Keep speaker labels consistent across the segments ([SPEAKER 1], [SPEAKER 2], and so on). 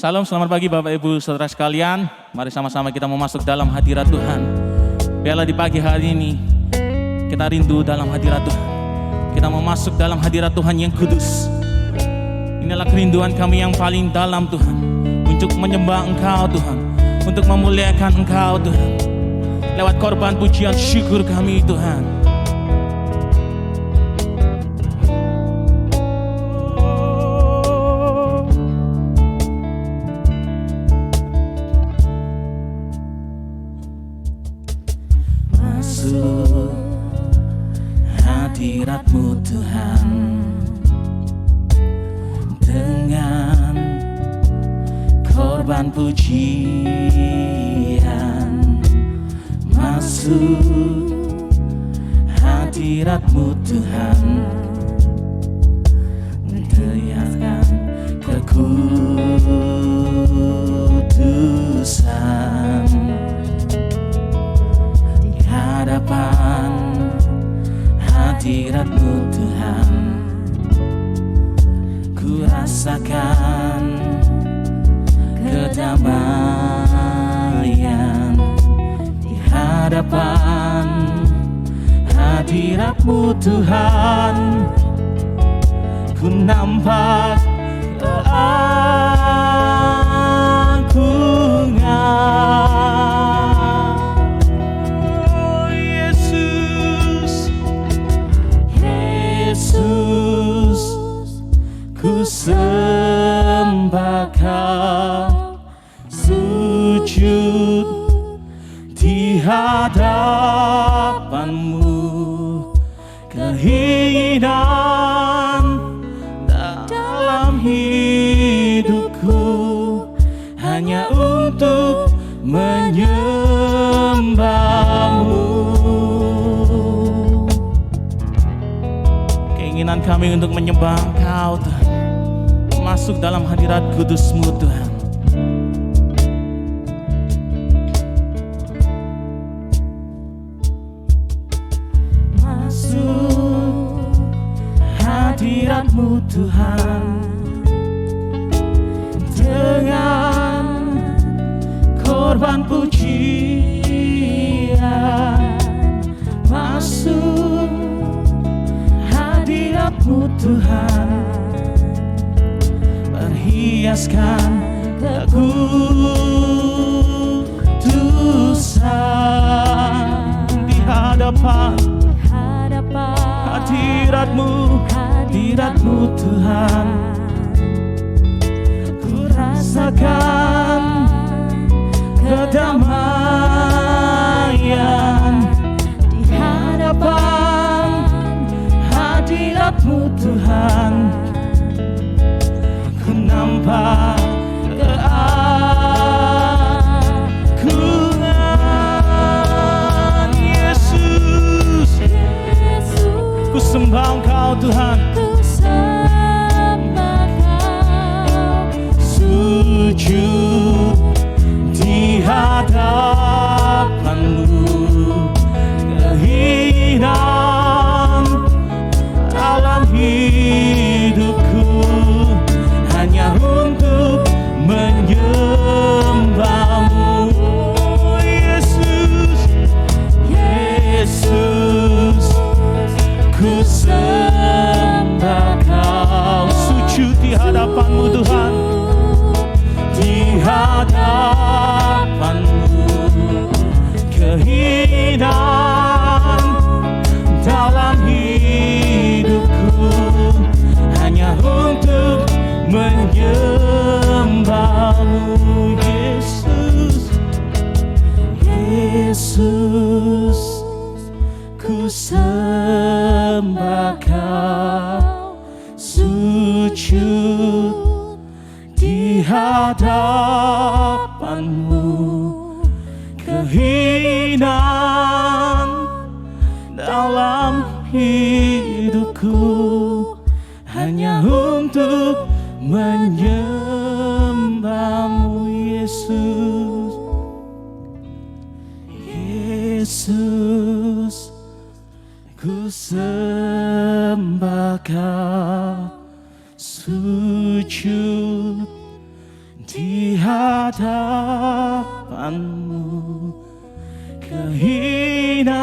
[SPEAKER 1] Salam, selamat pagi Bapak Ibu Saudara sekalian. Mari sama-sama kita mau masuk dalam hadirat Tuhan. Biarlah di pagi hari ini kita rindu dalam hadirat Tuhan. Kita mau masuk dalam hadirat Tuhan yang kudus. Inilah kerinduan kami yang paling dalam Tuhan, untuk menyembah Engkau Tuhan, untuk memuliakan Engkau Tuhan, lewat korban pujian syukur kami Tuhan. Masuk hadirat-Mu Tuhan, dengan korban pujian. Masuk hadirat-Mu Tuhan, teriakan kekudusan. Hadapan hadirat-Mu Tuhan, ku rasakan kedamaian. Di hadapan hadirat-Mu Tuhan, ku nampak keagungan. Ku sembah Kau, sujud di hadapan-Mu. Keinginan dalam hidupku hanya untuk menyembah-Mu. Keinginan kami untuk menyembah Engkau Tuhan, masuk dalam hadirat kudus-Mu Tuhan. hadirat-Mu Tuhan, dengan korban pujian masuk hadirat-Mu Tuhan, berhiaskan kekudusan di hadapan hadirat-Mu Tuhan. Ku rasakan kedamaian di hadapan hadirat-Mu Tuhan. Ku nampak keagungan Yesus. Ku sembah Engkau Tuhan, sujud di hadapan-Mu, keinginan dalam hidupku hanya untuk menyembah-Mu. Yesus, Yesus, ku sembah Kau, sujud di hadapan-Mu Tuhan, di hadapan-Mu, keinginan dalam hidupku hanya untuk menyembah-Mu. Yesus, Yesus, ku sembah Kau, sujud di hadapan-Mu, keinginan dalam hidupku hanya untuk menyembah-Mu. Yesus, Yesus, ku sembah Kau, sujud di hadapan-Mu, keinginan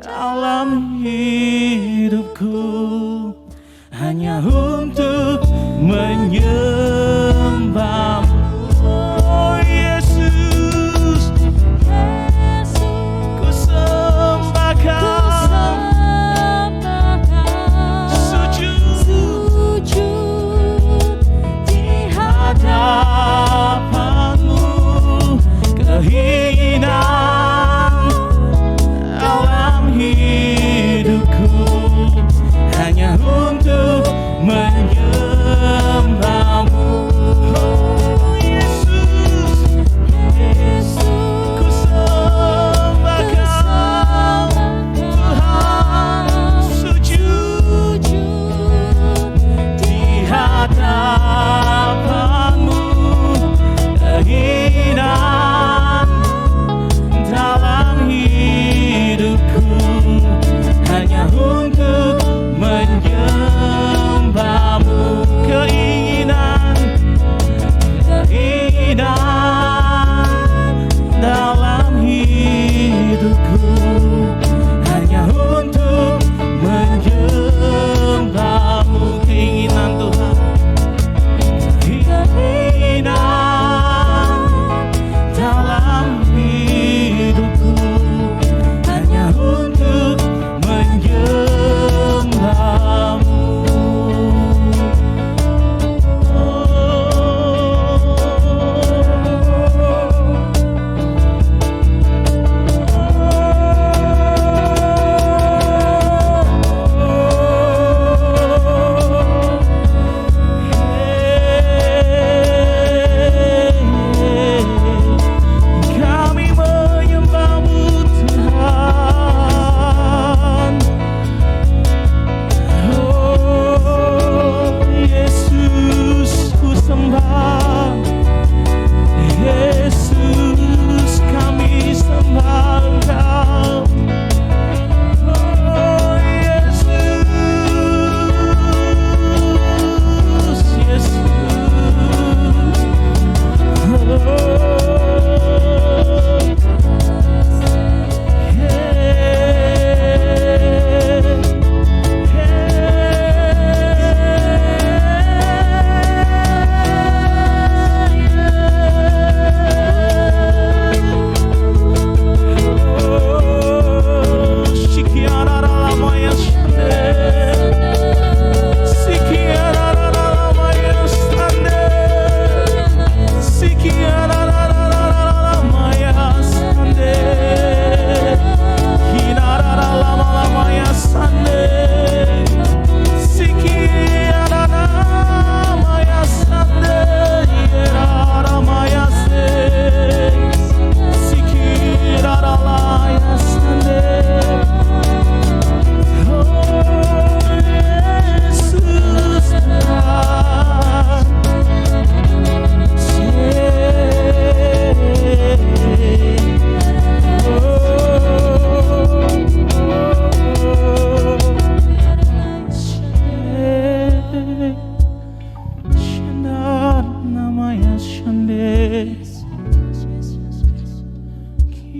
[SPEAKER 1] dalam hidupku hanya untuk menyembah-Mu. Oh Yesus, ku sembah Kau, sujud di hadapan-Mu, keinginan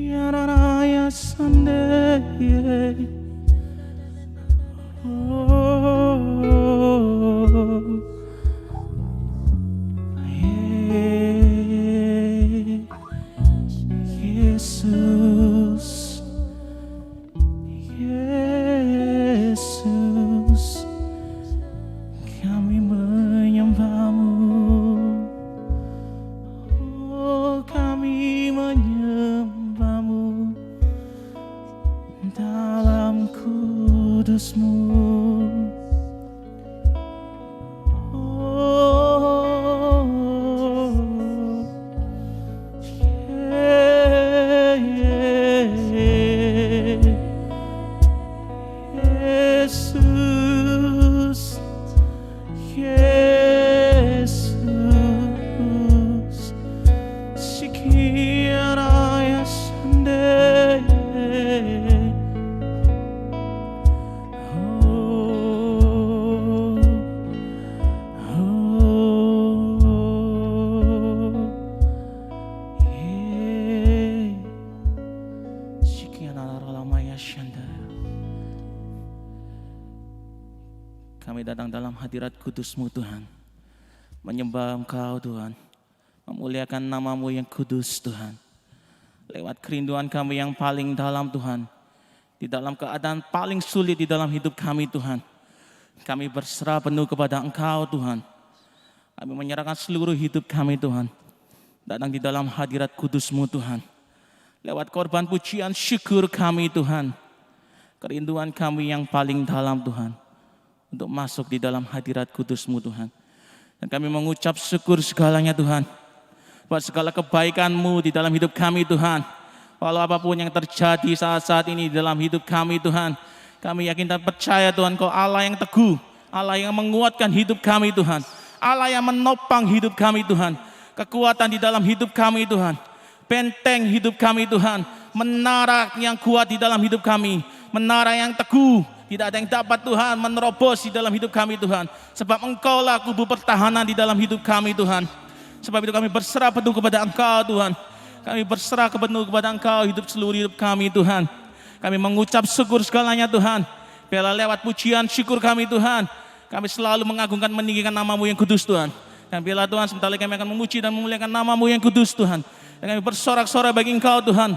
[SPEAKER 1] Yararaya Sunday. Oh, yeah. Yesus, Yesus, kami menyembah-Mu. Oh, kami menyembah-Mu dalam kudus-Mu. Yesus, Yesus, Sikiaraya Sunday. Oh, yeah. Sikianaramaya Shanda. Kami datang dalam hadirat kudus-Mu Tuhan, menyembah Engkau Tuhan, memuliakan nama-Mu yang kudus Tuhan. Lewat kerinduan kami yang paling dalam Tuhan, di dalam keadaan paling sulit di dalam hidup kami Tuhan, kami berserah penuh kepada Engkau Tuhan. Kami menyerahkan seluruh hidup kami Tuhan, datang di dalam hadirat kudus-Mu Tuhan. Lewat korban pujian syukur kami Tuhan, kerinduan kami yang paling dalam Tuhan, untuk masuk di dalam hadirat kudus-Mu Tuhan. Dan kami mengucap syukur segalanya Tuhan, buat segala kebaikan-Mu di dalam hidup kami Tuhan. Walau apapun yang terjadi saat-saat ini di dalam hidup kami Tuhan, kami yakin dan percaya Tuhan, Kau Allah yang teguh, Allah yang menguatkan hidup kami Tuhan, Allah yang menopang hidup kami Tuhan, kekuatan di dalam hidup kami Tuhan, benteng hidup kami Tuhan, menara yang kuat di dalam hidup kami, menara yang teguh. Tidak ada yang dapat Tuhan menerobos di dalam hidup kami Tuhan. Sebab Engkaulah kubu pertahanan di dalam hidup kami Tuhan. Sebab itu kami berserah penuh kepada Engkau Tuhan. Kami berserah penuh kepada Engkau hidup seluruh hidup kami Tuhan. Kami mengucap syukur segalanya Tuhan. Biarlah lewat pujian syukur kami Tuhan, kami selalu mengagungkan meninggikan nama-Mu yang kudus Tuhan. Dan biarlah Tuhan sebentar lagi kami akan memuji dan memuliakan nama-Mu yang kudus Tuhan. Dan kami bersorak-sorai bagi Engkau Tuhan,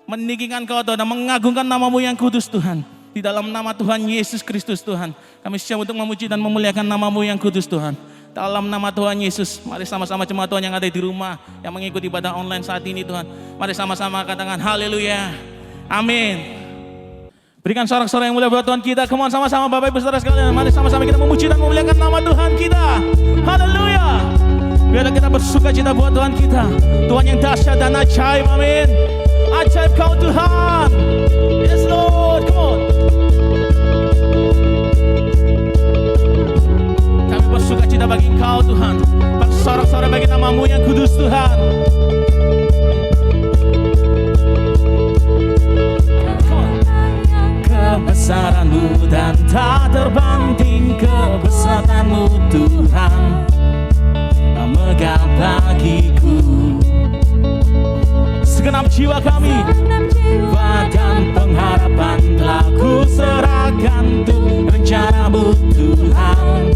[SPEAKER 1] meninggikan Engkau Tuhan dan mengagungkan nama-Mu yang kudus Tuhan. Di dalam nama Tuhan Yesus Kristus Tuhan, kami siap untuk memuji dan memuliakan nama-Mu yang kudus Tuhan. Dalam nama Tuhan Yesus, mari sama-sama jemaat Tuhan yang ada di rumah, yang mengikuti ibadah online saat ini Tuhan, mari sama-sama katakan haleluya, amin. Berikan sorak-sorai yang mulia buat Tuhan kita. Come on, sama-sama Bapak Ibu Saudara sekalian, mari sama-sama kita memuji dan memuliakan nama Tuhan kita. Haleluya. Biarlah kita bersuka cita buat Tuhan kita, Tuhan yang dahsyat dan ajaib, amin. Ajaib Kau Tuhan. Yes Lord, come on. Kami bersuka cita bagi Engkau Tuhan, bersorak-sorai bagi nama-Mu yang kudus Tuhan. Kebesaran-Mu dan tak terbanding kebesaran-Mu Tuhan, megah bagiku. Segenap jiwa kami, bahkan pengharapan telah ku serahkan untuk rencana-Mu Tuhan.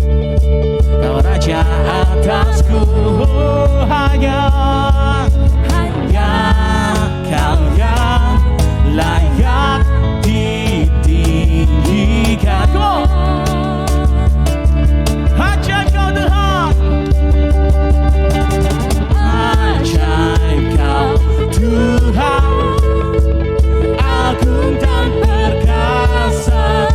[SPEAKER 1] Kau Raja atasku, oh, hanya Kau yang layak ditinggikan. Come on. Ajaib Kau Tuhan, ajaib Kau Tuhan, agung dan perkasa,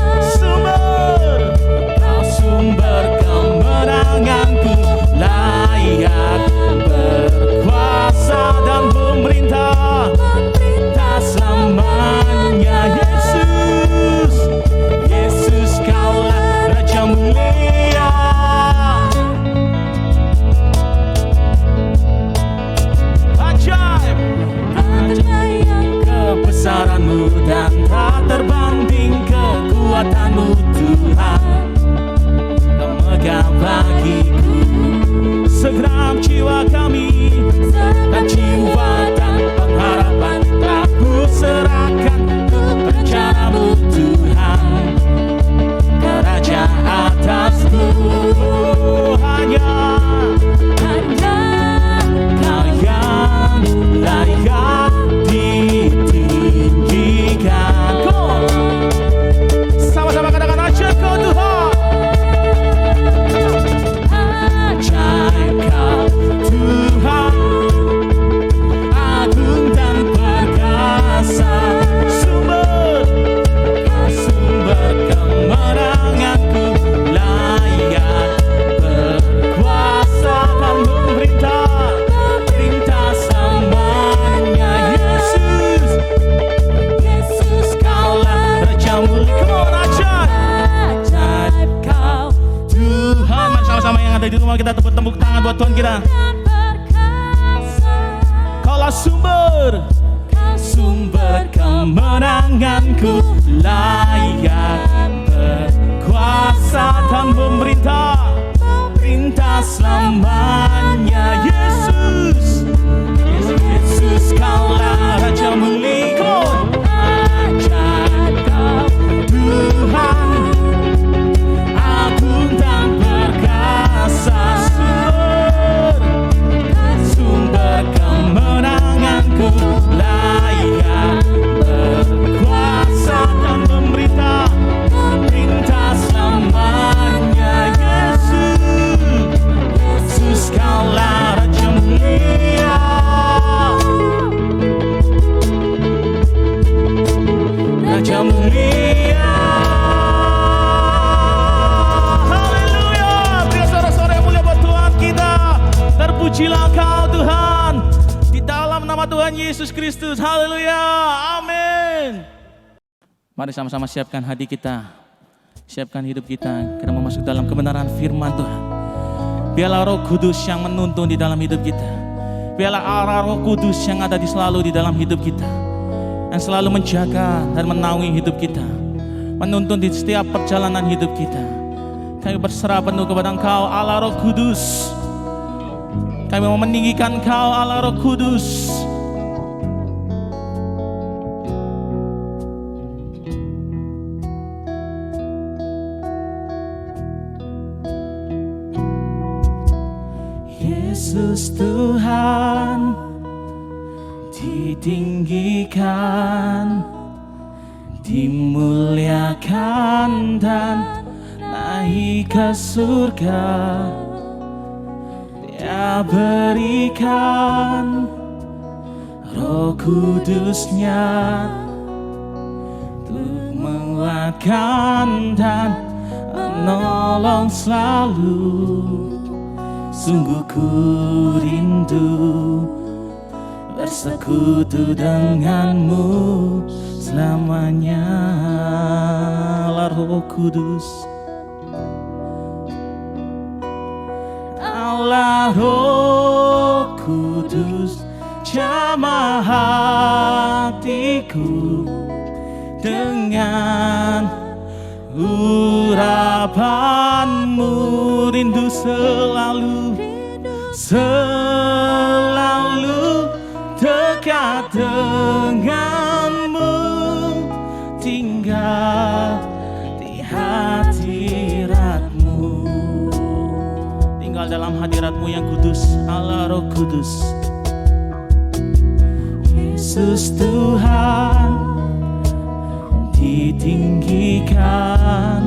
[SPEAKER 1] Kau sumber kemenanganku, layak berkuasa dan pemerintah selamanya. Yesus, Yesus Kaulah Raja mulia. Ajaib, kebesaran-Mu dan tak terbanding kekuatan-Mu Tuhan, Kau megah bagiku. Segenap jiwa kami dan jiwa dan pengharapan telah Tuhan kita. Kaulah sumber kemenanganku, layak berkuasa dan memerintah selamanya. Yesus, Kaulah Raja mulia, Tuhan agung dan perkasa, sumber kemenanganku, layak berkuasa dan memerintah selamanya. Yesus, Kaulah Raja mulia, Raja mulia. Haleluya. Beri sorak-sorai yang mulia buat Tuhan kita. Terpujilah Kau Tuhan di dalam nama Tuhan Yesus Kristus. Haleluya. Amin. Mari sama-sama siapkan hati kita, siapkan hidup kita. Kita mau masuk dalam kebenaran firman Tuhan. Biarlah Roh Kudus yang menuntun di dalam hidup kita. Biarlah arah Roh Kudus yang ada selalu di dalam hidup kita, yang selalu menjaga dan menaungi hidup kita, menuntun di setiap perjalanan hidup kita. Kami berserah penuh kepada Engkau, Allah Roh Kudus. Kami mau meninggikan Engkau, Allah Roh Kudus. Yesus Tuhan ditinggikan, dimuliakan dan naik ke surga. Dia berikan Roh Kudus-Nya untuk menguatkan dan menolong selalu. Sungguh ku rindu bersekutu denganmu selamanya. Allah Roh Kudus, Allah Roh Kudus, jamah hatiku dengan urapanmu. Rindu selalu dekat denganmu, tinggal di hadiratmu, tinggal dalam hadiratmu yang kudus, Allah Roh Kudus. Yesus Tuhan ditinggikan,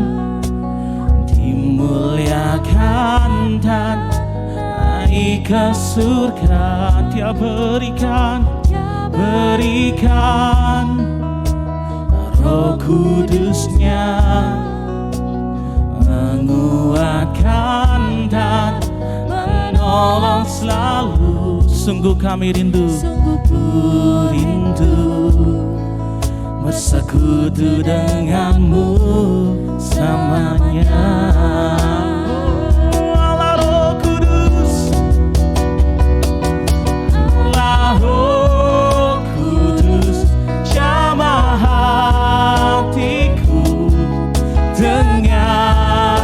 [SPEAKER 1] dimuliakan dan naik ke surga. Dia berikan Roh Kudus-Nya, menguatkan dan menolong selalu. Sungguh kami rindu bersekutu denganmu selamanya. Allah Roh Kudus, Allah Roh Kudus, jamah hatiku dengan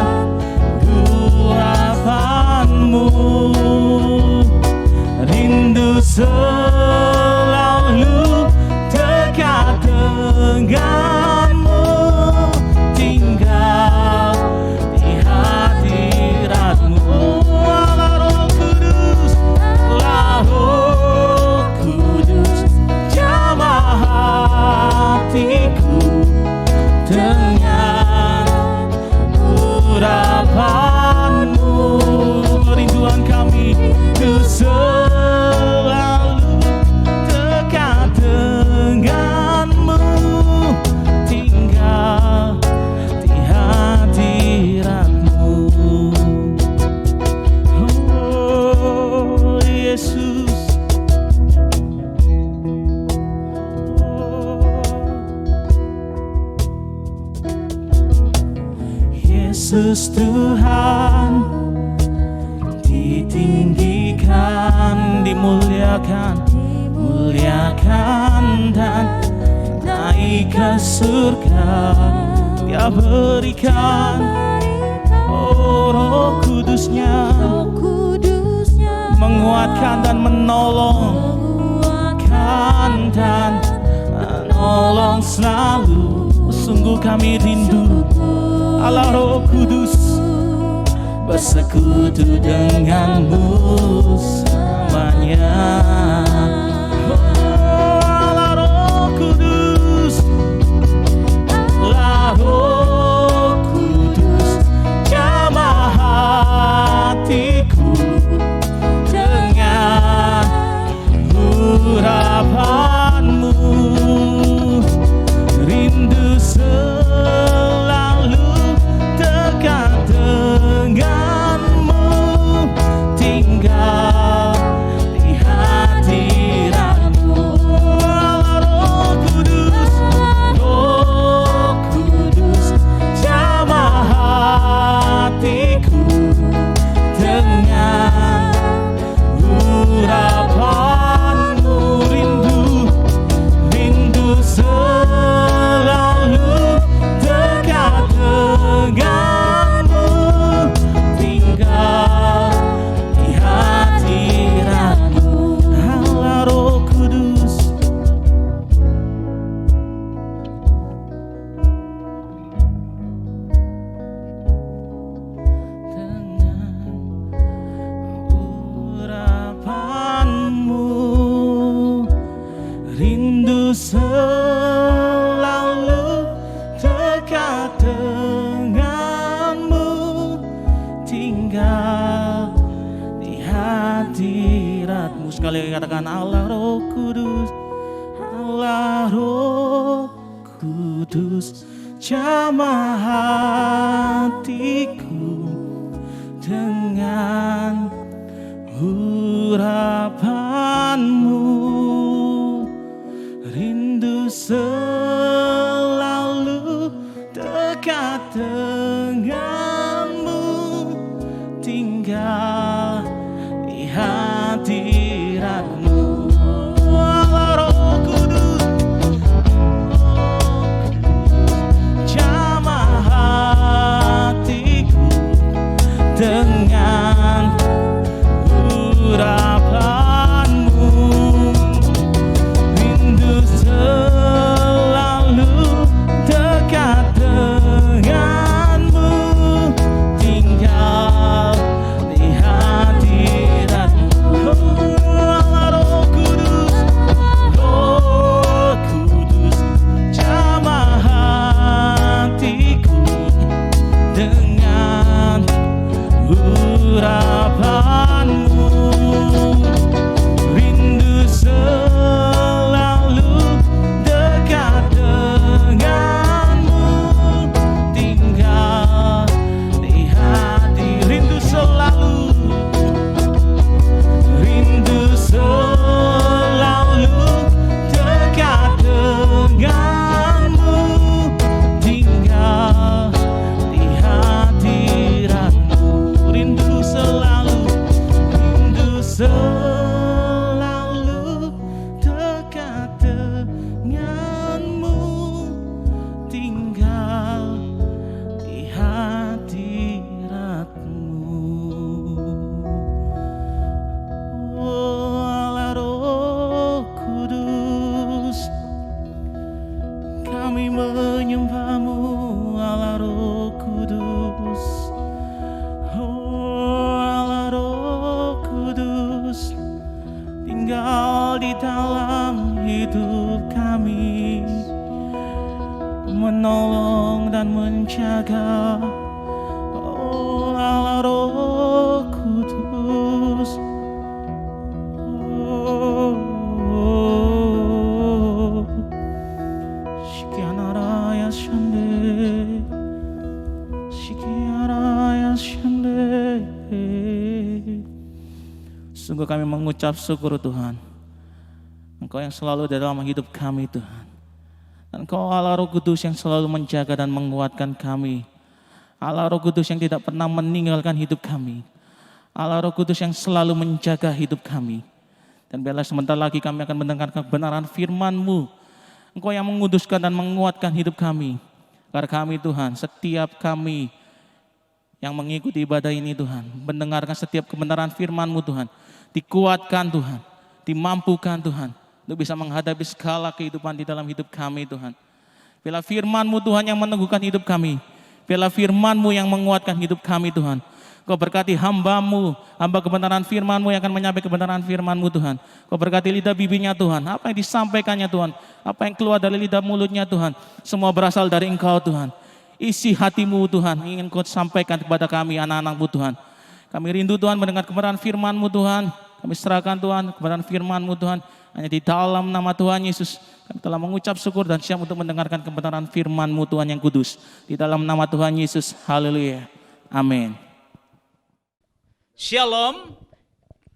[SPEAKER 1] urapanmu. Rindu selalu dekat denganmu, tinggal di hadiratmu. Allah Roh Kudus, Allah Roh Kudus, jamah hatiku dengan urapanmu. Rinduan kami ku selalu dekat denganmu, tinggal di hadiratmu. Oh Yesus, Yesus Tuhan ditinggikan, dimuliakan, muliakan dan naik ke surga. Dia berikan Roh Kudusnya, menguatkan dan menolong, dan menolong selalu. Sungguh kami rindu Allah Roh Kudus, bersekutu denganmu selamanya. Allah Roh Kudus, Allah Roh Kudus, jamah hatiku dengan urapanmu. Rindu selalu dekat denganmu, tinggal di hadiratmu. Roh Kudus, Roh Kudus, jamah hatiku dengan urapanmu. Rindu selalu dekat denganmu, tinggal di hadiratmu. Allah Roh Kudus, dengan urapanmu. Rindu selalu dekat denganmu, tinggal di hadiratmu. Sekali lagi katakan Allah Roh Kudus, Allah Roh Kudus, jamah hatiku dengan urapanmu. Rindu selalu dekat denganmu, tinggal di hadiratmu. Allah Roh Kudus, jamah hatiku dengan urapanmu. Selalu dekat denganmu, tinggal di hadiratmu. Allah Roh Kudus, Roh Kudus, jamah hatiku dengan urapanmu. Rindu selalu dekat denganmu, tinggal di hati. Rindu selalu, rindu selalu dekat denganmu, tinggal di hadiratmu. Rindu selalu, rindu selalu dekat denganmu, tinggal di hadiratmu. Oh Allah Roh Kudus, kami menyembahmu. Allah Roh Kudus, oh Allah Roh Kudus, tinggal di dalam hidup kami, menolong dan menjaga. Oh Allah Roh Kudus, Shikianaraya Shande, Shikianaraya Shande. Sungguh kami mengucap syukur Tuhan, Engkau yang selalu di dalam hidup kami Tuhan. Dan Engkau Allah Roh Kudus yang selalu menjaga dan menguatkan kami. Allah Roh Kudus yang tidak pernah meninggalkan hidup kami. Allah Roh Kudus yang selalu menjaga hidup kami. Dan biarlah sebentar lagi kami akan mendengarkan kebenaran firman-Mu. Engkau yang menguduskan dan menguatkan hidup kami. Karena kami Tuhan, setiap kami yang mengikuti ibadah ini Tuhan, mendengarkan setiap kebenaran firman-Mu Tuhan, dikuatkan Tuhan, dimampukan Tuhan, untuk bisa menghadapi segala kehidupan di dalam hidup kami Tuhan. Biarlah firman-Mu Tuhan yang meneguhkan hidup kami. Biarlah firman-Mu yang menguatkan hidup kami Tuhan. Kau berkati hamba-Mu, hamba kebenaran firman-Mu yang akan menyampaikan kebenaran firman-Mu Tuhan. Kau berkati lidah bibirnya Tuhan, apa yang disampaikannya Tuhan, apa yang keluar dari lidah mulutnya Tuhan, semua berasal dari Engkau Tuhan. Isi hati-Mu Tuhan, ingin Kau sampaikan kepada kami anak-anak-Mu Tuhan. Kami rindu Tuhan mendengar kebenaran firman-Mu Tuhan. Kami serahkan Tuhan kebenaran firman-Mu Tuhan. Hanya di dalam nama Tuhan Yesus kami telah mengucap syukur dan siap untuk mendengarkan kebenaran firman-Mu Tuhan yang kudus. Di dalam nama Tuhan Yesus, haleluya, amin.
[SPEAKER 2] Shalom,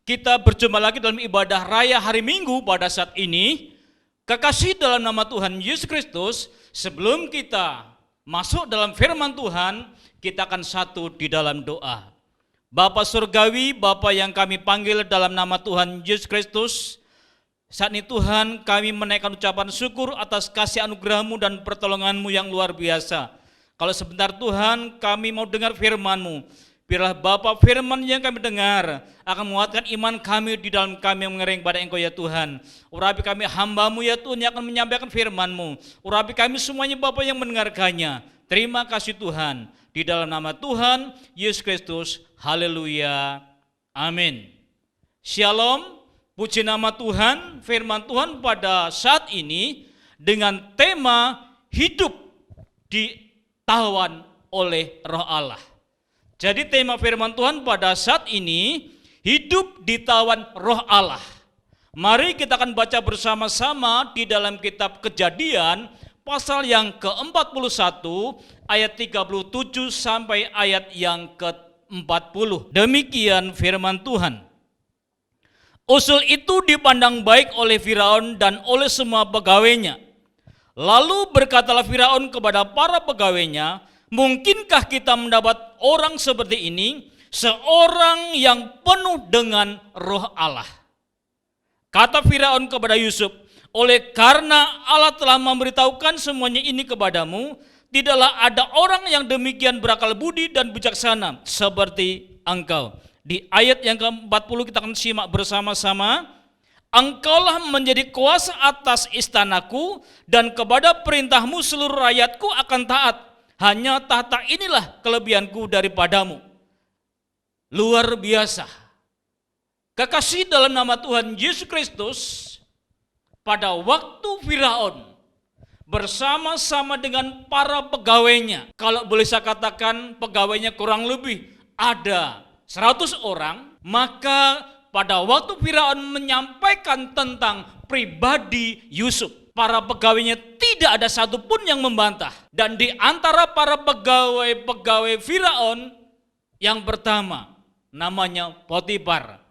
[SPEAKER 2] kita berjumpa lagi dalam ibadah raya hari Minggu pada saat ini. Kekasih dalam nama Tuhan Yesus Kristus, sebelum kita masuk dalam firman Tuhan, kita akan satu di dalam doa. Bapa Surgawi, Bapa yang kami panggil dalam nama Tuhan Yesus Kristus, saat ini Tuhan kami menaikkan ucapan syukur atas kasih anugerah-Mu dan pertolongan-Mu yang luar biasa. Kalau sebentar Tuhan kami mau dengar firman-Mu, biarlah Bapa firman yang kami dengar akan menguatkan iman kami di dalam kami yang mengering pada Engkau ya Tuhan. Urapi kami hamba-Mu ya Tuhan yang akan menyampaikan firman-Mu. Urapi kami semuanya Bapa yang mendengarkannya. Terima kasih Tuhan. Di dalam nama Tuhan Yesus Kristus. Haleluya. Amin. Shalom. Puji nama Tuhan. Firman Tuhan pada saat ini dengan tema hidup ditawan oleh Roh Allah. Jadi tema firman Tuhan pada saat ini, hidup ditawan Roh Allah. Mari kita akan baca bersama-sama di dalam kitab Kejadian, pasal yang ke-41, ayat 37 sampai ayat yang ke-40. Demikian firman Tuhan. Usul itu dipandang baik oleh Firaun dan oleh semua pegawainya. Lalu berkatalah Firaun kepada para pegawainya, mungkinkah kita mendapat orang seperti ini, seorang yang penuh dengan Roh Allah? Kata Firaun kepada Yusuf, oleh karena Allah telah memberitahukan semuanya ini kepadamu, tidaklah ada orang yang demikian berakal budi dan bijaksana seperti engkau. Di ayat yang ke-40 kita akan simak bersama-sama. Engkaulah menjadi kuasa atas istanaku, dan kepada perintahmu seluruh rakyatku akan taat. Hanya tahta inilah kelebihanku daripadamu. Luar biasa. Kekasih dalam nama Tuhan Yesus Kristus, pada waktu Firaun bersama-sama dengan para pegawainya, kalau boleh saya katakan pegawainya kurang lebih ada 100 orang, maka pada waktu Firaun menyampaikan tentang pribadi Yusuf, para pegawainya tidak ada satupun yang membantah. Dan di antara para pegawai Firaun, yang pertama namanya Potifar.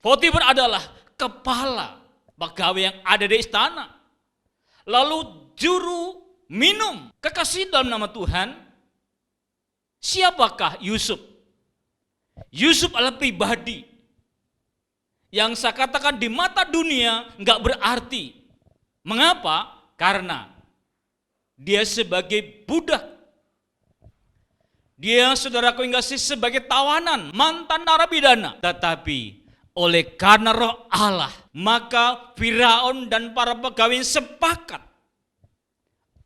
[SPEAKER 2] Potifar adalah kepala pegawai yang ada di istana. Lalu juru minum. Kekasih dalam nama Tuhan, siapakah Yusuf? Yusuf adalah pribadi yang saya katakan di mata dunia enggak berarti. Mengapa? Karena dia sebagai budak. Dia, saudaraku yang kasih, sebagai tawanan, mantan narapidana. Tetapi oleh karena Roh Allah, maka Firaun dan para pegawai sepakat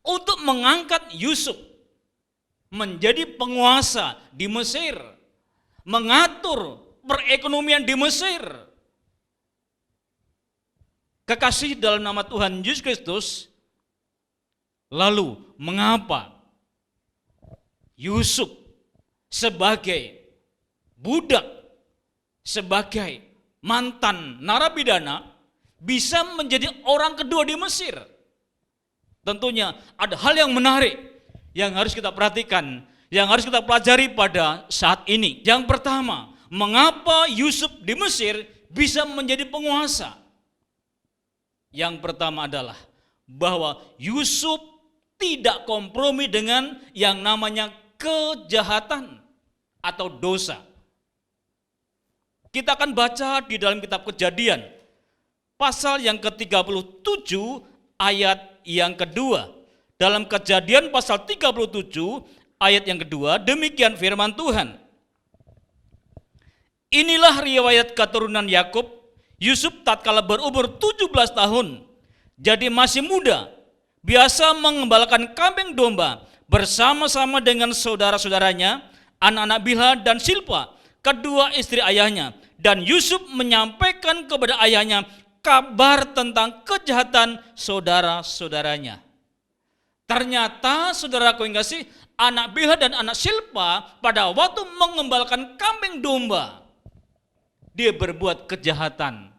[SPEAKER 2] untuk mengangkat Yusuf menjadi penguasa di Mesir, mengatur perekonomian di Mesir. Kekasih dalam nama Tuhan Yesus Kristus, lalu mengapa Yusuf sebagai budak, sebagai mantan narapidana bisa menjadi orang kedua di Mesir? Tentunya ada hal yang menarik yang harus kita perhatikan, yang harus kita pelajari pada saat ini. Yang pertama, mengapa Yusuf di Mesir bisa menjadi penguasa? Yang pertama adalah bahwa Yusuf tidak kompromi dengan yang namanya kejahatan atau dosa. Kita akan baca di dalam kitab Kejadian, pasal yang ke-37 ayat yang kedua. Dalam Kejadian pasal 37 ayat yang kedua, demikian firman Tuhan. Inilah riwayat keturunan Yakub. Yusuf tatkala berumur 17 tahun, jadi masih muda, biasa mengembalakan kambing domba bersama-sama dengan saudara-saudaranya, anak-anak Bilha dan Silpa, kedua istri ayahnya. Dan Yusuf menyampaikan kepada ayahnya kabar tentang kejahatan saudara-saudaranya. Ternyata saudaraku yang kasih, anak Bilha dan anak Silpa pada waktu mengembalakan kambing domba, dia berbuat kejahatan.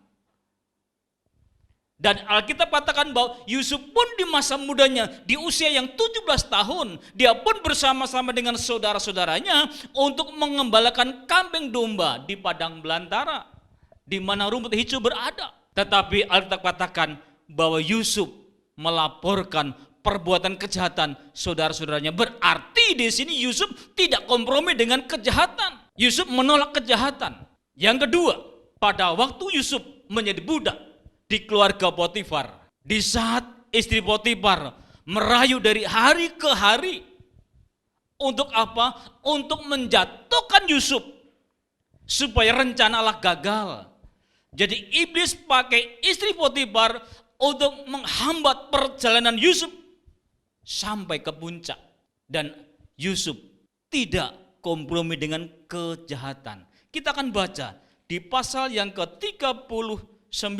[SPEAKER 2] Dan Alkitab katakan bahwa Yusuf pun di masa mudanya, di usia yang 17 tahun, dia pun bersama-sama dengan saudara-saudaranya untuk mengembalakan kambing domba di padang belantara, di mana rumput hijau berada. Tetapi Alkitab katakan bahwa Yusuf melaporkan perbuatan kejahatan saudara-saudaranya. Berarti di sini Yusuf tidak kompromi dengan kejahatan. Yusuf menolak kejahatan. Yang kedua, pada waktu Yusuf menjadi budak di keluarga Potifar, di saat istri Potifar merayu dari hari ke hari, untuk apa? Untuk menjatuhkan Yusuf supaya rencana Allah gagal. Jadi iblis pakai istri Potifar untuk menghambat perjalanan Yusuf sampai ke puncak. Dan Yusuf tidak kompromi dengan kejahatan. Kita akan baca di pasal yang ke-39.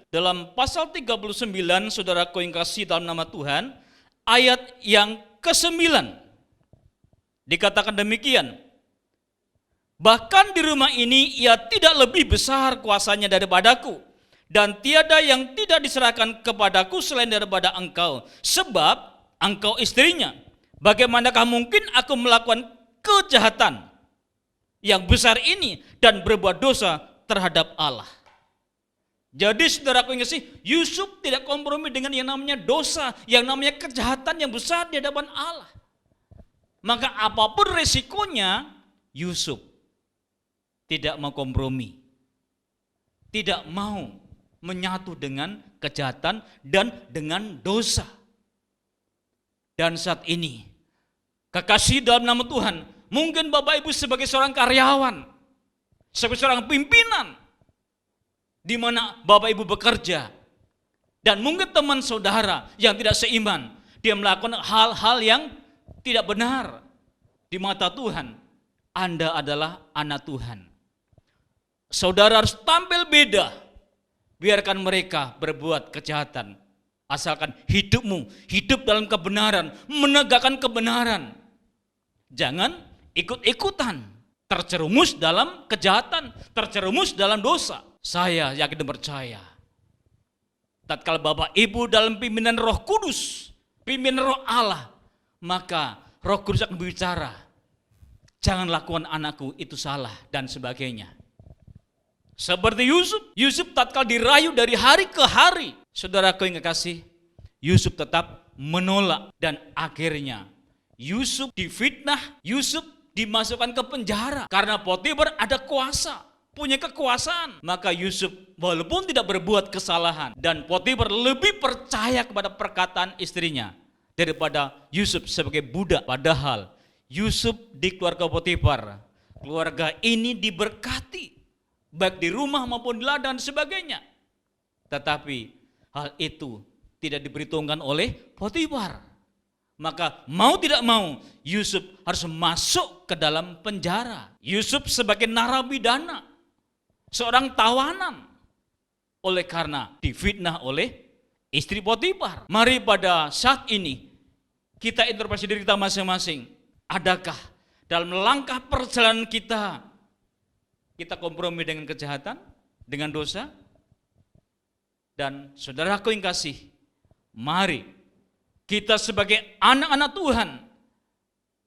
[SPEAKER 2] Dalam pasal 39, saudaraku yang kasih dalam nama Tuhan, ayat yang ke-9. Dikatakan demikian. Bahkan di rumah ini ia tidak lebih besar kuasanya daripadaku, dan tiada yang tidak diserahkan kepadaku selain daripada engkau, sebab engkau istrinya. Bagaimanakah mungkin aku melakukan kejahatan yang besar ini dan berbuat dosa terhadap Allah? Jadi saudaraku yang kasih, Yusuf tidak kompromi dengan yang namanya dosa, yang namanya kejahatan yang besar di hadapan Allah. Maka apapun resikonya, Yusuf tidak mau kompromi, tidak mau menyatu dengan kejahatan dan dengan dosa. Dan saat ini, kekasih dalam nama Tuhan, mungkin Bapak Ibu sebagai seorang karyawan, sebagai seorang pimpinan, di mana Bapak Ibu bekerja, dan mungkin teman saudara yang tidak seiman, dia melakukan hal-hal yang tidak benar di mata Tuhan. Anda adalah anak Tuhan. Saudara harus tampil beda. Biarkan mereka berbuat kejahatan, asalkan hidupmu hidup dalam kebenaran, menegakkan kebenaran. Jangan ikut-ikutan, terjerumus dalam kejahatan, terjerumus dalam dosa. Saya yakin dan percaya, tatkala Bapak Ibu dalam pimpinan Roh Kudus, pimpinan Roh Allah, maka Roh Kudus akan berbicara, jangan lakukan anakku itu salah dan sebagainya. Seperti Yusuf tatkala dirayu dari hari ke hari, saudaraku yang kekasih, Yusuf tetap menolak dan akhirnya Yusuf difitnah, Yusuf dimasukkan ke penjara karena Potifar ada kuasa, punya kekuasaan. Maka Yusuf walaupun tidak berbuat kesalahan, dan Potifar lebih percaya kepada perkataan istrinya daripada Yusuf sebagai budak. Padahal Yusuf di keluarga Potifar, keluarga ini diberkati baik di rumah maupun di ladang dan sebagainya. Tetapi hal itu tidak diperhitungkan oleh Potifar. Maka mau tidak mau Yusuf harus masuk ke dalam penjara. Yusuf sebagai narapidana, seorang tawanan, oleh karena difitnah oleh istri Potifar. Mari pada saat ini kita introspeksi diri kita masing-masing. Adakah dalam langkah perjalanan kita kompromi dengan kejahatan, dengan dosa? Dan saudaraku yang kasih, mari kita sebagai anak-anak Tuhan,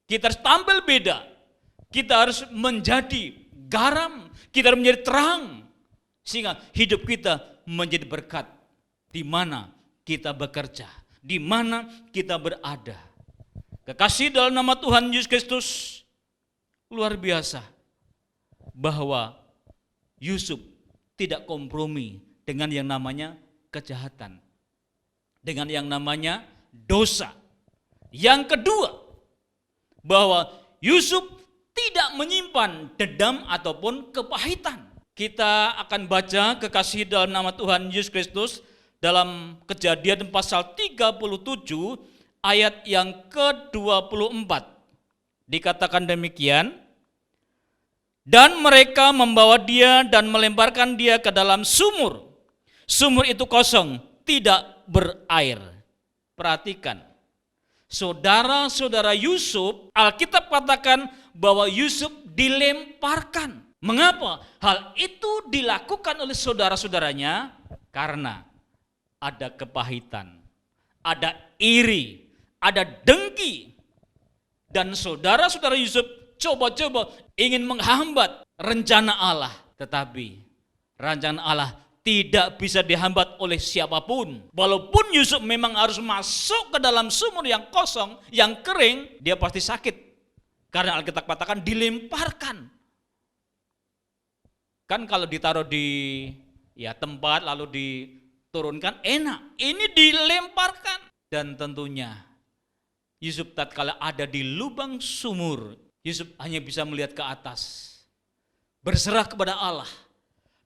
[SPEAKER 2] kita harus tampil beda. Kita harus menjadi garam, kita harus menjadi terang, sehingga hidup kita menjadi berkat di mana kita bekerja, di mana kita berada. Kekasih dalam nama Tuhan Yesus Kristus, luar biasa bahwa Yusuf tidak kompromi dengan yang namanya kejahatan, dengan yang namanya dosa. Yang kedua, bahwa Yusuf tidak menyimpan dendam ataupun kepahitan. Kita akan baca kekasih dalam nama Tuhan Yesus Kristus dalam Kejadian pasal 37 ayat yang ke-24. Dikatakan demikian, dan mereka membawa dia dan melemparkan dia ke dalam sumur. Sumur itu kosong, tidak berair. Perhatikan, saudara-saudara Yusuf, Alkitab katakan bahwa Yusuf dilemparkan. Mengapa hal itu dilakukan oleh saudara-saudaranya? Karena ada kepahitan, ada iri, ada dengki. Dan saudara-saudara Yusuf coba-coba ingin menghambat rencana Allah. Tetapi rencana Allah tidak bisa dihambat oleh siapapun. Walaupun Yusuf memang harus masuk ke dalam sumur yang kosong, yang kering, dia pasti sakit. Karena Alkitab katakan dilemparkan. Kan kalau ditaruh di tempat lalu diturunkan enak. Ini dilemparkan. Dan tentunya Yusuf tatkala ada di lubang sumur, Yusuf hanya bisa melihat ke atas, berserah kepada Allah,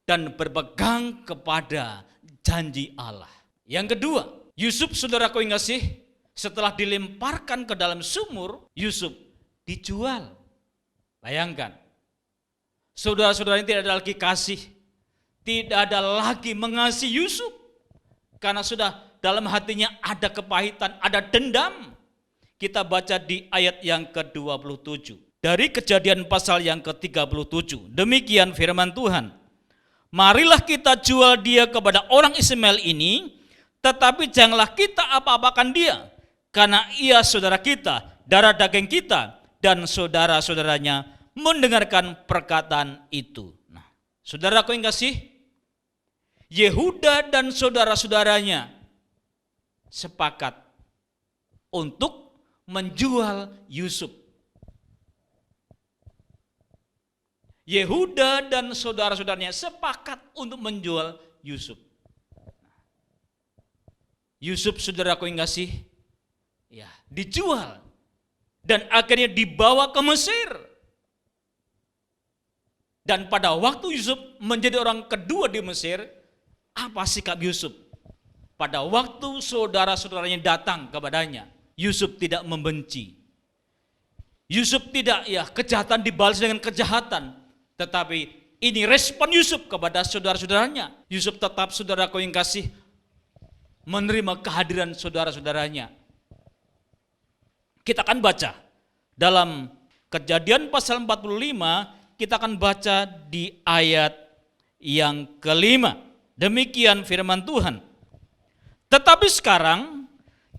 [SPEAKER 2] dan berpegang kepada janji Allah. Yang kedua, Yusuf, saudaraku yang kasih, setelah dilemparkan ke dalam sumur, Yusuf dijual. Bayangkan, saudara-saudara ini tidak ada lagi kasih, tidak ada lagi mengasihi Yusuf, karena sudah dalam hatinya ada kepahitan, ada dendam. Kita baca di ayat yang ke-27. Dari Kejadian pasal yang ke-37. Demikian firman Tuhan. Marilah kita jual dia kepada orang Ismail ini, tetapi janganlah kita apa-apakan dia, karena ia saudara kita, darah daging kita, dan saudara-saudaranya mendengarkan perkataan itu. Nah, saudaraku yang kasih, Yehuda dan saudara-saudaranya sepakat untuk menjual Yusuf. Yehuda dan saudara-saudaranya sepakat untuk menjual Yusuf. Yusuf, saudaraku yang kasih, dijual dan akhirnya dibawa ke Mesir. Dan pada waktu Yusuf menjadi orang kedua di Mesir, apa sikap Yusuf? Pada waktu saudara-saudaranya datang kepadanya, Yusuf tidak membenci. Yusuf tidak kejahatan dibalas dengan kejahatan. Tetapi ini respon Yusuf kepada saudara-saudaranya. Yusuf tetap, saudaraku yang kasih, menerima kehadiran saudara-saudaranya. Kita akan baca dalam Kejadian pasal 45, kita akan baca di ayat yang ke-5. Demikian firman Tuhan. Tetapi sekarang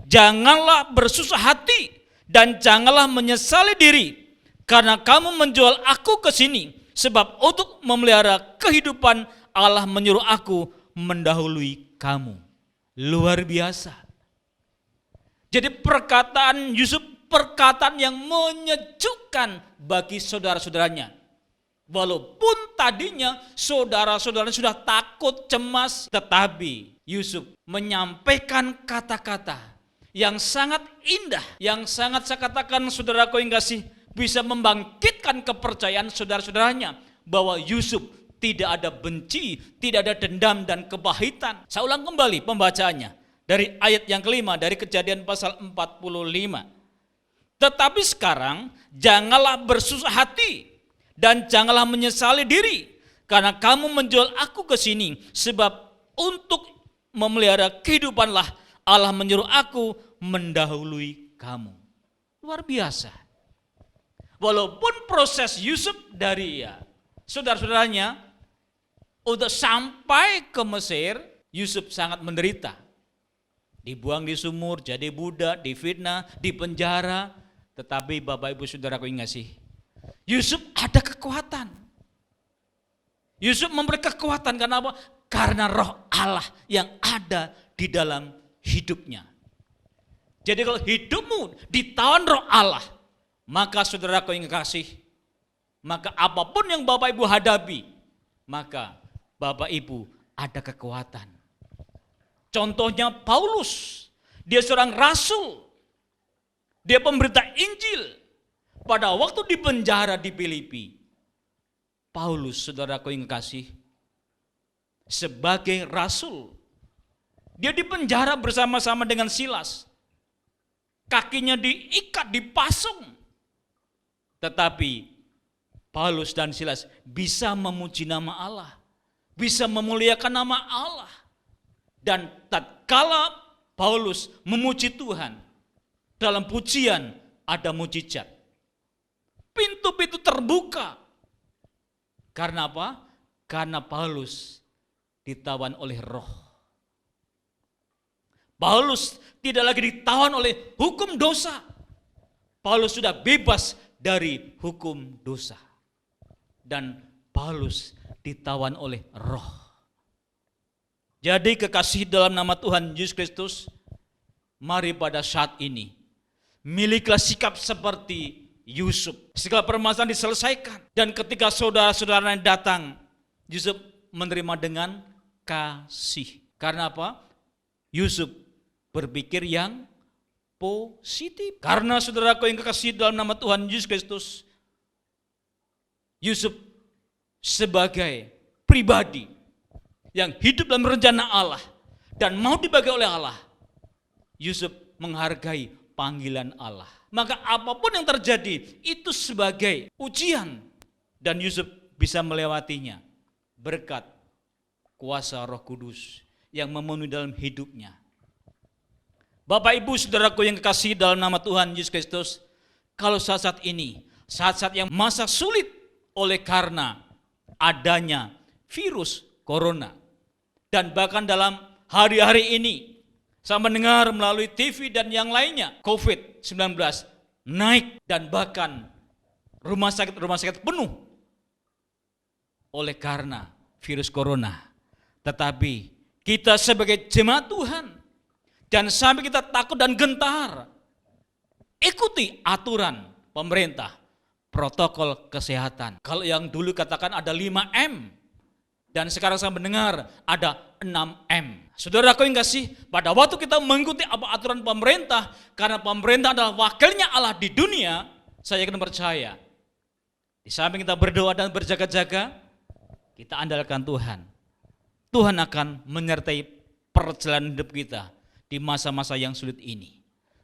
[SPEAKER 2] janganlah bersusah hati dan janganlah menyesali diri, karena kamu menjual aku ke sini. Sebab untuk memelihara kehidupan Allah menyuruh aku mendahului kamu. Luar biasa. Jadi perkataan Yusuf, perkataan yang menyejukkan bagi saudara-saudaranya. Walaupun tadinya saudara-saudaranya sudah takut, cemas, tetapi Yusuf menyampaikan kata-kata yang sangat indah, yang sangat saya katakan, saudaraku yang kasih, bisa membangkitkan kepercayaan saudara-saudaranya bahwa Yusuf tidak ada benci, tidak ada dendam dan kepahitan. Saya ulang kembali pembacaannya dari ayat yang ke-5 dari Kejadian pasal 45. Tetapi sekarang janganlah bersusah hati dan janganlah menyesali diri, karena kamu menjual aku ke sini, sebab untuk memelihara kehidupanlah Allah menyuruh aku mendahului kamu. Luar biasa. Walaupun proses Yusuf dari saudara-saudaranya untuk sampai ke Mesir, Yusuf sangat menderita. Dibuang di sumur, jadi budak, difitnah, dipenjara. Tetapi Bapak Ibu Saudaraku yang kasih, Yusuf ada kekuatan. Yusuf memberi kekuatan karena apa? Karena roh Allah yang ada di dalam hidupnya. Jadi kalau hidupmu ditawan roh Allah, maka saudaraku yang kasih, maka apapun yang Bapak Ibu hadapi, maka Bapak Ibu ada kekuatan. Contohnya Paulus, dia seorang rasul, dia pemberita Injil. Pada waktu di penjara di Filipi, Paulus, saudaraku yang kasih, sebagai rasul, dia dipenjara bersama-sama dengan Silas. Kakinya diikat, dipasung. Tetapi Paulus dan Silas bisa memuji nama Allah, bisa memuliakan nama Allah. Dan tatkala Paulus memuji Tuhan, dalam pujian ada mujizat. Pintu-pintu terbuka. Karena apa? Karena Paulus ditawan oleh Roh. Paulus tidak lagi ditawan oleh hukum dosa. Paulus sudah bebas dari hukum dosa. Dan Paulus ditawan oleh Roh. Jadi kekasih dalam nama Tuhan Yesus Kristus, mari pada saat ini miliklah sikap seperti Yusuf. Segala permasalahan diselesaikan. Dan ketika saudara-saudara datang, Yusuf menerima dengan kasih. Karena apa? Yusuf berpikir yang positif. Karena saudaraku yang kekasih dalam nama Tuhan Yesus Kristus, Yusuf sebagai pribadi yang hidup dalam rencana Allah dan mau dibagi oleh Allah, Yusuf menghargai panggilan Allah. Maka apapun yang terjadi itu sebagai ujian dan Yusuf bisa melewatinya berkat kuasa Roh Kudus yang memenuhi dalam hidupnya. Bapak Ibu saudaraku yang kekasih dalam nama Tuhan Yesus Kristus, kalau saat-saat ini, saat-saat yang masa sulit oleh karena adanya virus corona, dan bahkan dalam hari-hari ini saya mendengar melalui TV dan yang lainnya, COVID-19 naik dan bahkan rumah sakit penuh oleh karena virus corona. Tetapi kita sebagai jemaat Tuhan, jangan sampai kita takut dan gentar. Ikuti aturan pemerintah, protokol kesehatan. Kalau yang dulu katakan ada 5M, dan sekarang saya mendengar ada 6M. Saudaraku yang kasih, pada waktu kita mengikuti apa aturan pemerintah, karena pemerintah adalah wakilnya Allah di dunia, saya akan percaya. Di samping kita berdoa dan berjaga-jaga, kita andalkan Tuhan. Tuhan akan menyertai perjalanan hidup kita di masa-masa yang sulit ini.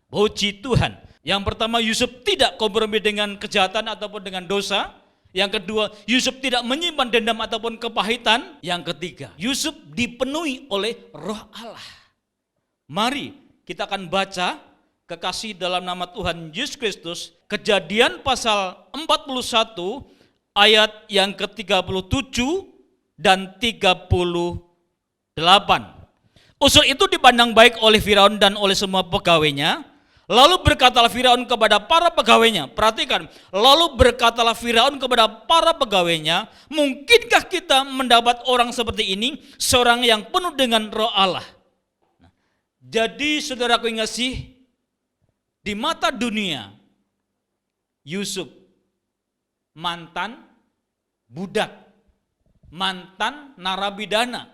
[SPEAKER 2] Puji Tuhan. Yang pertama, Yusuf tidak kompromi dengan kejahatan ataupun dengan dosa. Yang kedua, Yusuf tidak menyimpan dendam ataupun kepahitan. Yang ketiga, Yusuf dipenuhi oleh Roh Allah. Mari kita akan baca kekasih dalam nama Tuhan Yesus Kristus, Kejadian pasal 41 ayat yang ke-37 dan 38. Usul itu dipandang baik oleh Firaun dan oleh semua pegawainya. Lalu berkatalah Firaun kepada para pegawainya, perhatikan, lalu berkatalah Firaun kepada para pegawainya, mungkinkah kita mendapat orang seperti ini, seorang yang penuh dengan Roh Allah? Jadi saudaraku yang kasih, di mata dunia, Yusuf mantan budak, mantan narapidana,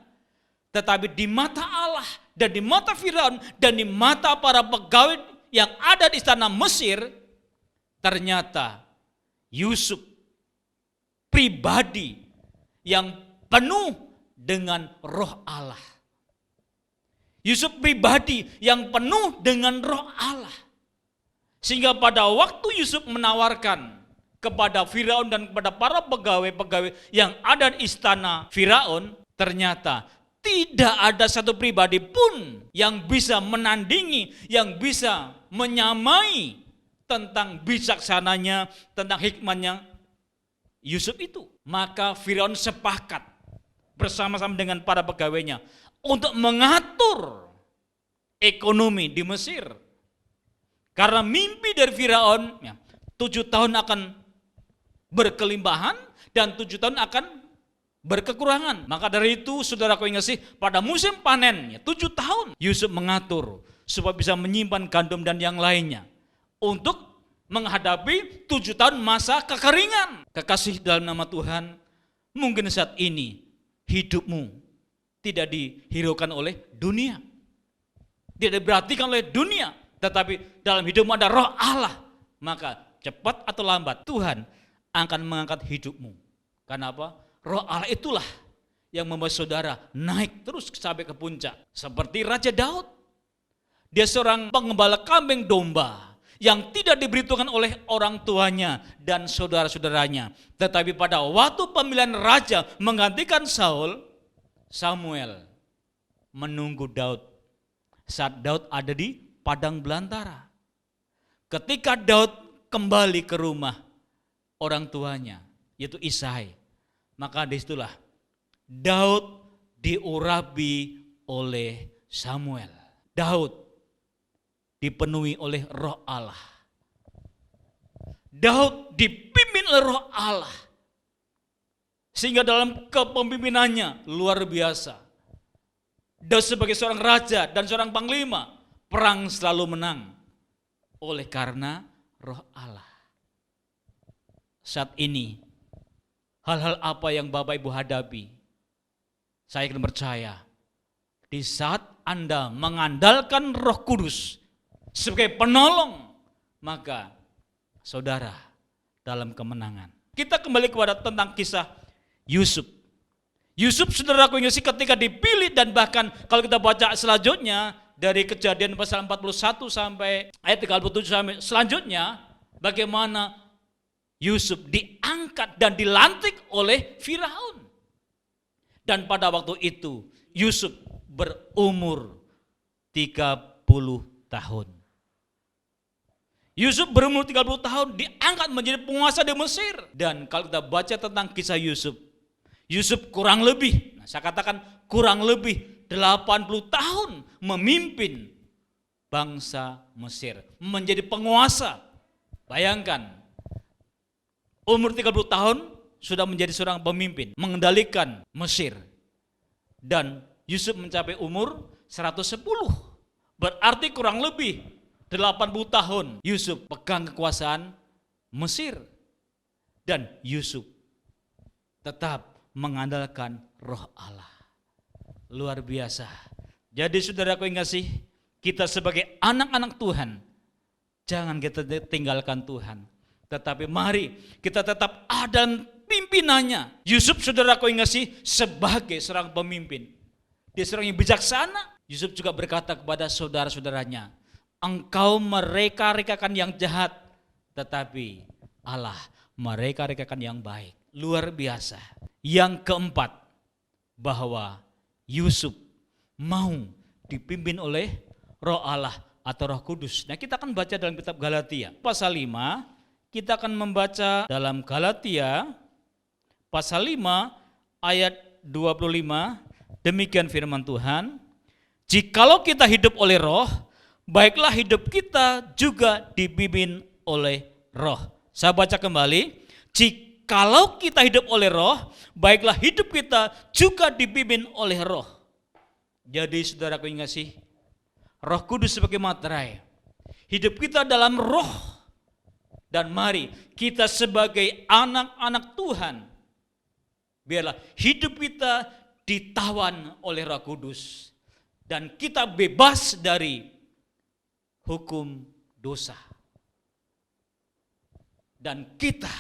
[SPEAKER 2] tetapi di mata Allah dan di mata Firaun dan di mata para pegawai yang ada di istana Mesir, ternyata Yusuf pribadi yang penuh dengan Roh Allah. Yusuf pribadi yang penuh dengan Roh Allah. Sehingga pada waktu Yusuf menawarkan kepada Firaun dan kepada para pegawai-pegawai yang ada di istana Firaun, ternyata tidak ada satu pribadi pun yang bisa menandingi, yang bisa menyamai tentang bijaksananya, tentang hikmahnya Yusuf itu. Maka Firaun sepakat bersama-sama dengan para pegawainya untuk mengatur ekonomi di Mesir. Karena mimpi dari Firaun, 7 tahun akan berkelimpahan dan 7 tahun akan berkekurangan. Maka dari itu saudaraku yang kasih, pada musim panen 7 tahun Yusuf mengatur supaya bisa menyimpan gandum dan yang lainnya untuk menghadapi 7 tahun masa kekeringan. Kekasih dalam nama Tuhan, Mungkin saat ini hidupmu tidak dihiraukan oleh dunia, tidak diperhatikan oleh dunia, tetapi dalam hidupmu ada roh Allah, maka cepat atau lambat Tuhan akan mengangkat hidupmu. Karena apa? Roh Allah itulah yang membuat saudara naik terus sampai ke puncak. Seperti Raja Daud, dia seorang pengembala kambing domba yang tidak diberitahukan oleh orang tuanya dan saudara-saudaranya. Tetapi pada waktu pemilihan raja menggantikan Saul, Samuel menunggu Daud saat Daud ada di padang belantara. Ketika Daud kembali ke rumah orang tuanya, yaitu Isai, maka disitulah Daud diurapi oleh Samuel. Daud dipenuhi oleh roh Allah. Daud dipimpin oleh roh Allah. Sehingga dalam kepemimpinannya luar biasa. Daud sebagai seorang raja dan seorang panglima, perang selalu menang. Oleh karena roh Allah. Saat ini, hal-hal apa yang Bapak Ibu hadapi, saya akan percaya, di saat Anda mengandalkan Roh Kudus sebagai penolong, maka saudara dalam kemenangan. Kita kembali kepada tentang kisah Yusuf. Yusuf, saudaraku yang kasih, ketika dipilih, dan bahkan kalau kita baca selanjutnya dari Kejadian pasal 41 sampai ayat 37 sampai selanjutnya, bagaimana Yusuf diangkat dan dilantik oleh Firaun. Dan pada waktu itu Yusuf berumur 30 tahun. Yusuf berumur 30 tahun diangkat menjadi penguasa di Mesir. Dan kalau kita baca tentang kisah Yusuf, Yusuf kurang lebih, saya katakan kurang lebih 80 tahun memimpin bangsa Mesir, menjadi penguasa. Bayangkan, umur 30 tahun sudah menjadi seorang pemimpin, mengendalikan Mesir. Dan Yusuf mencapai umur 110. Berarti kurang lebih 80 tahun Yusuf pegang kekuasaan Mesir. Dan Yusuf tetap mengandalkan roh Allah. Luar biasa. Jadi saudaraku yang kasih, kita sebagai anak-anak Tuhan, jangan kita tinggalkan Tuhan. Tetapi mari kita tetap ada pimpinannya. Yusuf, saudaraku yang kasih, sebagai seorang pemimpin, dia seorang yang bijaksana. Yusuf juga berkata kepada saudara-saudaranya, engkau mereka-rekakan yang jahat, tetapi Allah mereka-rekakan yang baik. Luar biasa. Yang keempat, bahwa Yusuf mau dipimpin oleh roh Allah atau Roh Kudus. Nah, kita akan baca dalam kitab Galatia pasal 5. Kita akan membaca dalam Galatia pasal 5 ayat 25. Demikian firman Tuhan, jikalau kita hidup oleh roh, baiklah hidup kita juga dipimpin oleh roh. Saya baca kembali, jikalau kita hidup oleh roh, baiklah hidup kita juga dipimpin oleh roh. Jadi saudaraku yang kasih, Roh Kudus sebagai materai, hidup kita dalam roh. Dan mari kita sebagai anak-anak Tuhan, biarlah hidup kita ditawan oleh Roh Kudus. Dan kita bebas dari hukum dosa. Dan kita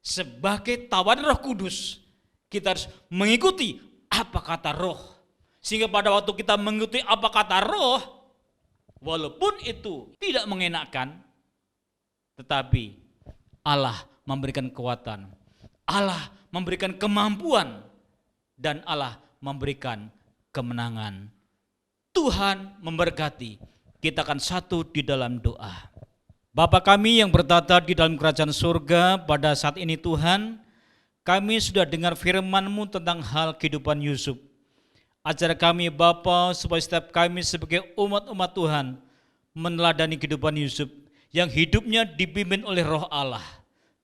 [SPEAKER 2] sebagai tawan Roh Kudus, kita harus mengikuti apa kata roh. Sehingga pada waktu kita mengikuti apa kata roh, walaupun itu tidak mengenakan, tetapi Allah memberikan kekuatan, Allah memberikan kemampuan, dan Allah memberikan kemenangan. Tuhan memberkati. Kita akan satu di dalam doa. Bapa kami yang bertata di dalam kerajaan surga, pada saat ini Tuhan, kami sudah dengar firman-Mu tentang hal kehidupan Yusuf. Ajar kami Bapa, supaya setiap kami sebagai umat-umat Tuhan meneladani kehidupan Yusuf yang hidupnya dipimpin oleh roh Allah.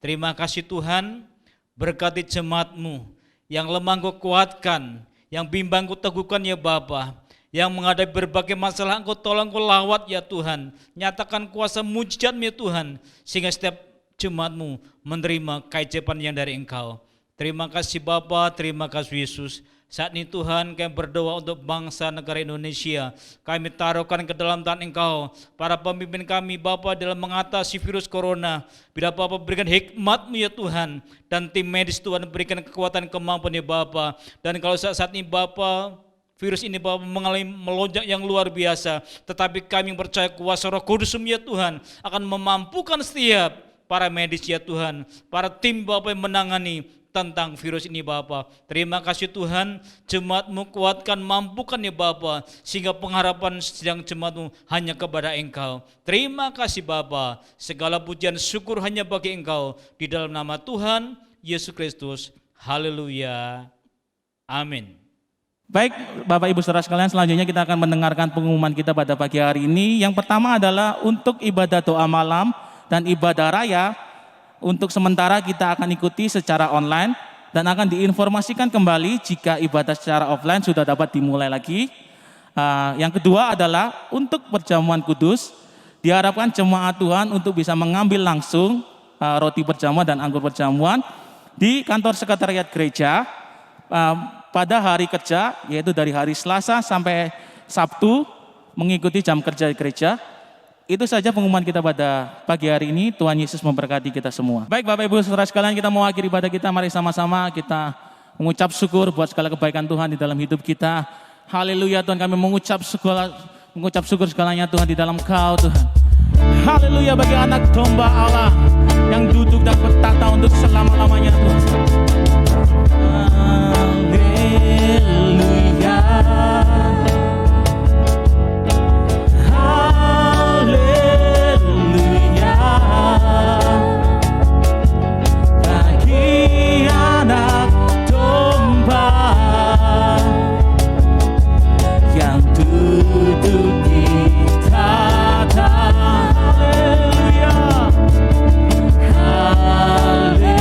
[SPEAKER 2] Terima kasih Tuhan, berkati jemaat-Mu yang lemah Engkau kuatkan, yang bimbang Engkau teguhkan ya Bapa, yang menghadapi berbagai masalah Engkau tolong, Engkau lawat ya Tuhan. Nyatakan kuasa mujizat-Mu ya Tuhan, sehingga setiap jemaat-Mu menerima keajaiban yang dari Engkau. Terima kasih Bapa, terima kasih Yesus. Saat ini Tuhan kami berdoa untuk bangsa negara Indonesia. Kami taruhkan ke dalam tangan Engkau. Para pemimpin kami Bapa dalam mengatasi virus corona. Bila Bapa berikan hikmat-Mu ya Tuhan. Dan tim medis Tuhan berikan kekuatan kemampuan ya Bapa. Dan kalau saat ini Bapa, virus ini Bapa mengalami melonjak yang luar biasa. Tetapi kami percaya kuasa Roh Kudus-Mu ya Tuhan akan memampukan setiap para medis ya Tuhan. Para tim Bapa yang menangani tentang virus ini Bapa. Terima kasih Tuhan, jemaat-Mu kuatkan, mampukan ya Bapa, sehingga pengharapan sedang jemaat-Mu hanya kepada Engkau. Terima kasih Bapa, segala pujian syukur hanya bagi Engkau, di dalam nama Tuhan Yesus Kristus. Haleluya. Amin.
[SPEAKER 1] Baik Bapak Ibu Saudara sekalian, selanjutnya kita akan mendengarkan pengumuman kita pada pagi hari ini. Yang pertama adalah untuk ibadah doa malam dan ibadah raya. Untuk sementara kita akan ikuti secara online dan akan diinformasikan kembali jika ibadah secara offline sudah dapat dimulai lagi. Yang kedua adalah untuk perjamuan kudus, diharapkan jemaat Tuhan untuk bisa mengambil langsung roti perjamuan dan anggur perjamuan di kantor sekretariat gereja pada hari kerja, yaitu dari hari Selasa sampai Sabtu mengikuti jam kerja gereja. Itu saja pengumuman kita pada pagi hari ini. Tuhan Yesus memberkati kita semua. Baik Bapak Ibu Saudara sekalian, kita mau akhiri ibadah kita. Mari sama-sama kita mengucap syukur buat segala kebaikan Tuhan di dalam hidup kita. Haleluya Tuhan, kami mengucap syukur segalanya Tuhan di dalam Kau Tuhan. Haleluya bagi anak domba Allah yang duduk dan bertata untuk selama-lamanya Tuhan. Haleluya. Bagi anak domba yang duduk di tata. Haleluya. Haleluya.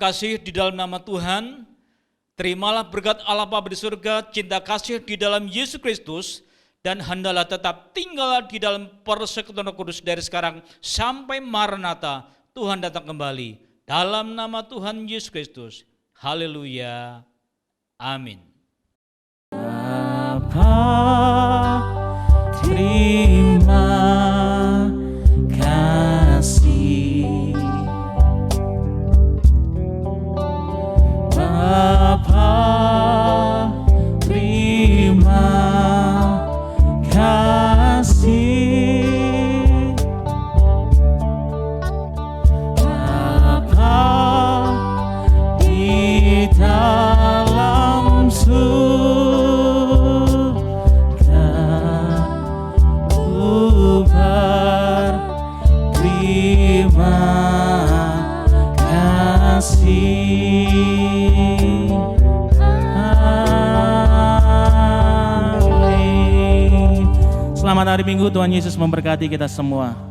[SPEAKER 2] terkasih di dalam nama Tuhan, terimalah berkat Allah Bapa di surga, cinta kasih di dalam Yesus Kristus, dan hendaklah tetap tinggal di dalam persekutuan Roh Kudus dari sekarang sampai Maranatha, Tuhan datang kembali. Dalam nama Tuhan Yesus Kristus. Haleluya. Amin.
[SPEAKER 1] Bapa, terima kasih. Bapa, terima kasih. Bapa di dalam surga, ku berterima kasih. Amin. Selamat hari Minggu, Tuhan Yesus memberkati kita semua.